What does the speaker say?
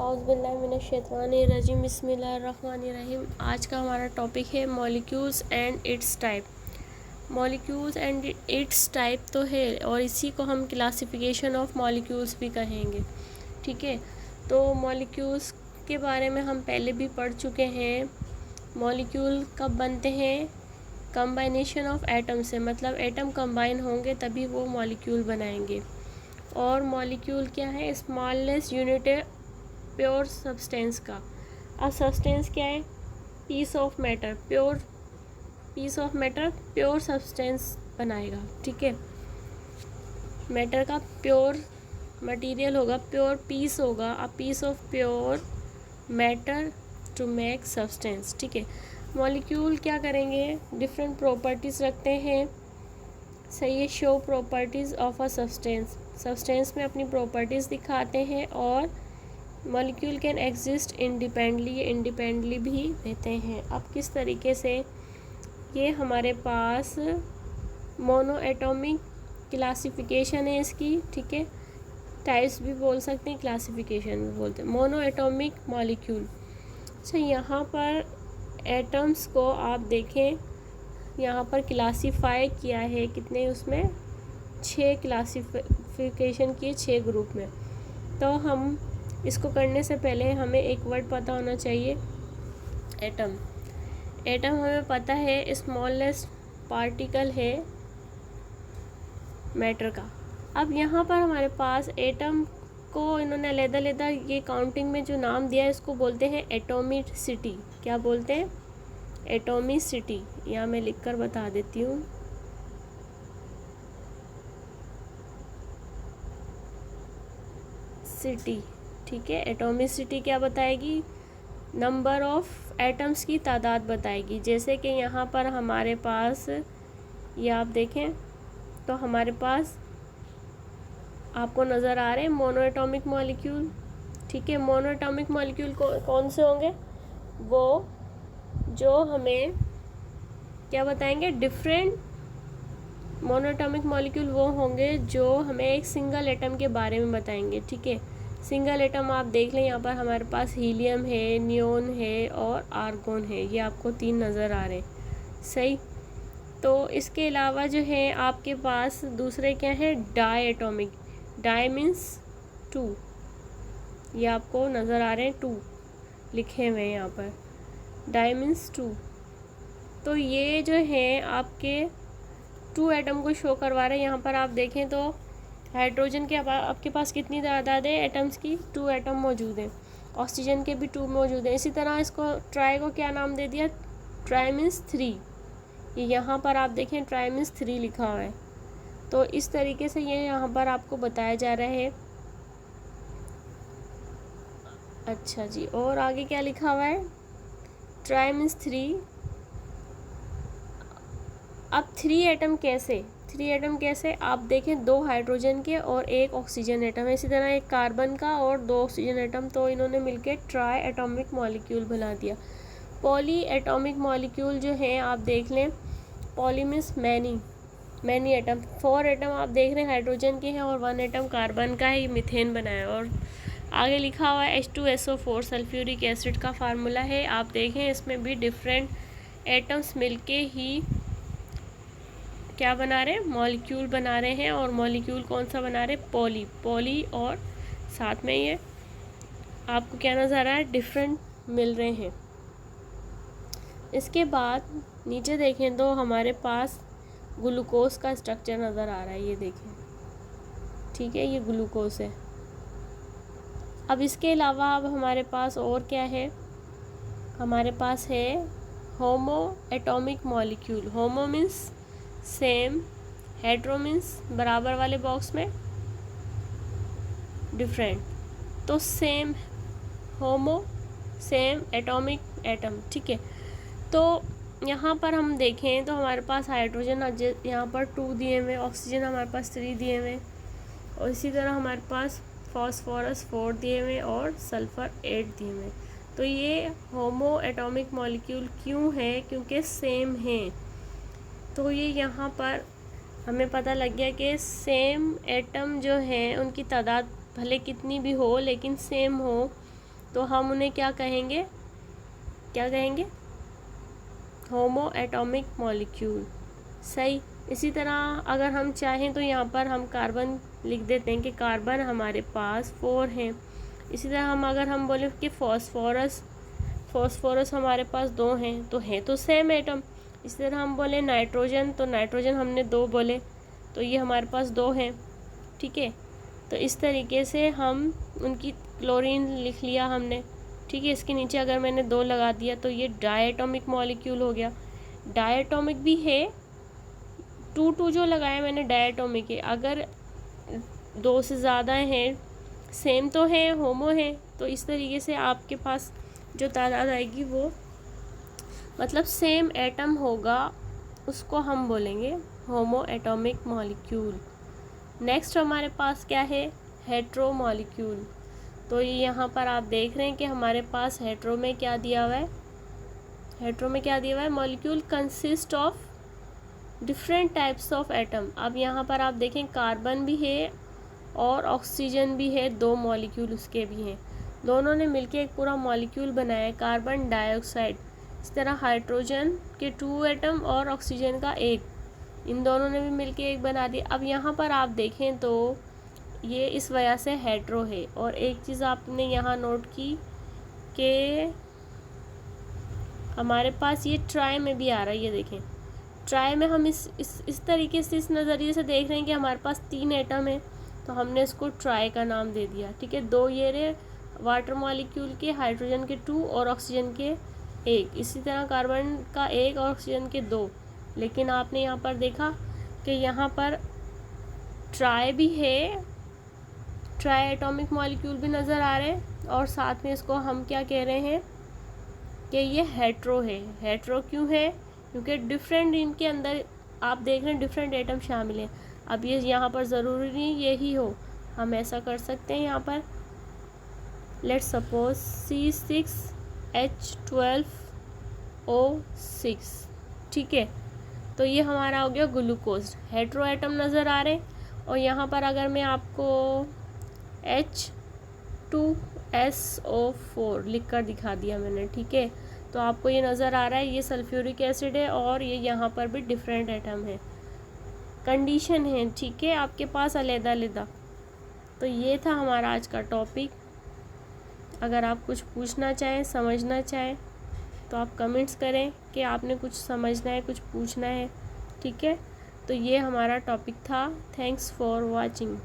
औज़ुबिल्लाहिमिनश्शैतानिर्रजीम बिस्मिल्लाहिर्रहमानिर्रहीम। आज का हमारा टॉपिक है molecules and it's type. Molecules and it's type तो है और इसी को हम क्लासिफिकेशन ऑफ मॉलिक्यूल्स भी कहेंगे। ठीक है, तो मॉलिक्यूल्स के बारे में हम पहले भी पढ़ चुके हैं। मॉलिक्यूल कब बनते हैं? कंबाइनेशन ऑफ एटम से, मतलब एटम कंबाइन होंगे तभी वो मॉलिक्यूल बनाएंगे। और मॉलिक्यूल क्या है? स्मॉलेस्ट यूनिट है प्योर सब्सटेंस का। अब सब्सटेंस क्या है? Piece of matter, pure piece of matter pure substance बनाएगा। ठीक है, मैटर का प्योर मटेरियल होगा, प्योर पीस होगा, a piece of pure matter to make substance. ठीक है, मॉलिक्यूल क्या करेंगे? डिफरेंट प्रॉपर्टीज़ रखते हैं। सही है, show properties of a substance, substance में अपनी प्रॉपर्टीज़ दिखाते हैं। और मॉलिक्यूल कैन एग्जिस्ट इंडिपेंडेंटली, ये इंडिपेंडेंटली भी रहते हैं। अब किस तरीके से? ये हमारे पास मोनो एटॉमिक क्लासिफिकेशन है इसकी। ठीक है, टाइप्स भी बोल सकते हैं, क्लासिफिकेशन भी बोलते हैं। Mono atomic molecule. अच्छा, यहाँ पर एटम्स को आप देखें, यहाँ पर क्लासीफाई किया है कितने, उसमें 6 क्लासिफिकेशन किए, 6 ग्रुप में। तो हम इसको करने से पहले हमें एक वर्ड पता होना चाहिए, एटम। एटम हमें पता है स्मॉलेस्ट पार्टिकल है मैटर का। अब यहाँ पर हमारे पास एटम को इन्होंने अलग-अलग ये काउंटिंग में जो नाम दिया है इसको बोलते हैं एटॉमिसिटी। क्या बोलते हैं? एटॉमिसिटी। यहाँ मैं लिखकर बता देती हूँ। सिटी। ठीक है, एटॉमिसिटी क्या बताएगी? नंबर ऑफ एटम्स की तादाद बताएगी। जैसे कि यहाँ पर हमारे पास ये आप देखें तो हमारे पास आपको नज़र आ रहे हैं मोनो एटॉमिक मॉलिक्यूल। ठीक है, मोनो एटॉमिक मॉलिक्यूल कौन से होंगे? वो जो हमें क्या बताएंगे? डिफरेंट मोनो एटॉमिक मॉलिक्यूल वो होंगे जो हमें एक सिंगल एटम के बारे में बताएंगे। ठीक है, सिंगल एटम आप देख लें, यहाँ पर हमारे पास हीलियम है, नियोन है और आर्गोन है। ये आपको 3 नज़र आ रहे हैं। सही, तो इसके अलावा जो है आपके पास दूसरे क्या है? Die atomic. डाई मीन्स 2, ये आपको नज़र आ रहे हैं, 2 लिखे हुए हैं यहाँ पर। Di means 2। तो ये जो है आपके 2 एटम को शो करवा रहे हैं। यहाँ पर आप देखें तो हाइड्रोजन के आपके पास कितनी तादाद है एटम्स की? 2 एटम मौजूद हैं। ऑक्सीजन के भी 2 मौजूद हैं। इसी तरह इसको ट्राई को क्या नाम दे दिया? Try means 3। ये यहाँ पर आप देखें ट्राई मीन्स 3 लिखा हुआ है। तो इस तरीके से ये यहाँ पर आपको बताया जा रहा है। अच्छा जी, और आगे क्या लिखा हुआ है? Try means 3। अब 3 एटम कैसे? 3 एटम कैसे? आप देखें 2 हाइड्रोजन के और 1 ऑक्सीजन एटम है। इसी तरह 1 कार्बन का और 2 ऑक्सीजन एटम, तो इन्होंने मिलकर ट्राई एटॉमिक मॉलिक्यूल बना दिया। पॉली एटॉमिक मॉलिक्यूल जो है आप देख लें, poly means many atom. 4 atom आप देख रहे हैं हाइड्रोजन के हैं और 1 एटम कार्बन का है, ये मीथेन बनाया। और आगे लिखा हुआ है H2SO4 सल्फ्यूरिक एसिड का फार्मूला है। आप देखें इसमें भी डिफरेंट एटम्स मिलके ही क्या बना रहे हैं? मॉलिक्यूल बना रहे हैं। और मॉलिक्यूल कौन सा बना रहे हैं? पॉली। और साथ में ये आपको क्या नज़र आ रहा है? डिफरेंट मिल रहे हैं। इसके बाद नीचे देखें तो हमारे पास ग्लूकोज का स्ट्रक्चर नज़र आ रहा है, ये देखें। ठीक है, ये ग्लूकोज है। अब इसके अलावा अब हमारे पास और क्या है? हमारे पास है होमो एटॉमिक मॉलिक्यूल। होमो मीन्स सेम, हेट्रो मीन्स बराबर वाले बॉक्स में, डिफरेंट। तो सेम, होमो, सेम, एटॉमिक, एटम। ठीक है, तो यहाँ पर हम देखें तो हमारे पास हाइड्रोजन यहाँ पर 2 दिए हुए, ऑक्सीजन हमारे पास 3 दिए हुए, और इसी तरह हमारे पास फॉस्फोरस 4 दिए हुए और सल्फ़र 8 दिए हुए। तो ये होमो एटॉमिक मॉलिक्यूल क्यों है? क्योंकि सेम हैं। तो ये यहाँ पर हमें पता लग गया कि सेम एटम जो हैं उनकी तादाद भले कितनी भी हो लेकिन सेम हो, तो हम उन्हें क्या कहेंगे, होमो एटॉमिक मॉलिक्यूल। सही। इसी तरह अगर हम चाहें तो यहाँ पर हम कार्बन लिख देते हैं कि कार्बन हमारे पास 4 हैं। इसी तरह अगर हम बोले कि फॉस्फोरस हमारे पास 2 हैं, तो है तो सेम एटम। इसी तरह हम बोले नाइट्रोजन, तो नाइट्रोजन हमने 2 बोले, तो ये हमारे पास 2 हैं। ठीक है, तो इस तरीके से हम उनकी क्लोरीन लिख लिया हमने। ठीक है, इसके नीचे अगर मैंने 2 लगा दिया तो ये डायटोमिक मॉलिक्यूल हो गया। डायटोमिक भी है, 2 जो लगाया मैंने डायटोमिक है। अगर 2 से ज़्यादा हैं, सेम तो है, होमो है, तो इस तरीके से आपके पास जो तादाद आएगी वो मतलब सेम एटम होगा, उसको हम बोलेंगे होमो एटॉमिक मॉलिक्यूल। नेक्स्ट हमारे पास क्या है, हेट्रो मॉलिक्यूल। तो ये यहाँ पर आप देख रहे हैं कि हमारे पास हेट्रो में क्या दिया हुआ है, molecule consist of different types of atom. अब यहाँ पर आप देखें कार्बन भी है और ऑक्सीजन भी है, 2 मॉलिक्यूल उसके भी हैं। दोनों ने मिलके एक पूरा मॉलिक्यूल बनाया है, कार्बन डाइऑक्साइड। इस तरह हाइड्रोजन के 2 एटम और ऑक्सीजन का 1, इन दोनों ने भी मिलके एक बना दिया। अब यहाँ पर आप देखें तो ये इस वजह से हेट्रो है। और एक चीज़ आपने यहाँ नोट की कि हमारे पास ये ट्राई में भी आ रहा है। ये देखें, ट्राई में हम इस तरीके से, इस नज़रिए से देख रहे हैं कि हमारे पास 3 एटम है, तो हमने इसको ट्राई का नाम दे दिया। ठीक है, 2 ये रहे वाटर मॉलिक्यूल के, हाइड्रोजन के 2 और ऑक्सीजन के 1। इसी तरह कार्बन का 1 और ऑक्सीजन के 2। लेकिन आपने यहाँ पर देखा कि यहाँ पर ट्राई भी है, ट्राई एटॉमिक मॉलिक्यूल भी नज़र आ रहे हैं, और साथ में इसको हम क्या कह रहे हैं कि ये हेट्रो है। हेट्रो क्यों है, क्योंकि डिफरेंट, इनके अंदर आप देख रहे हैं डिफरेंट एटम शामिल हैं। अब ये यहाँ पर ज़रूरी नहीं यही हो, हम ऐसा कर सकते हैं यहाँ पर, लेट्स सपोज C6H12O6। ठीक है, तो ये हमारा हो गया ग्लूकोज। हेट्रो एटम नज़र आ रहे हैं। और यहाँ पर अगर मैं आपको H2SO4 लिख कर दिखा दिया मैंने, ठीक है, तो आपको ये नज़र आ रहा है ये सल्फ्यूरिक एसिड है और ये यहाँ पर भी डिफरेंट एटम है, कंडीशन है। ठीक है, आपके पास अलग-अलग। तो ये था हमारा आज का टॉपिक। अगर आप कुछ पूछना चाहें, समझना चाहें, तो आप कमेंट्स करें कि आपने कुछ समझना है, कुछ पूछना है। ठीक है, तो ये हमारा टॉपिक था। Thanks for watching.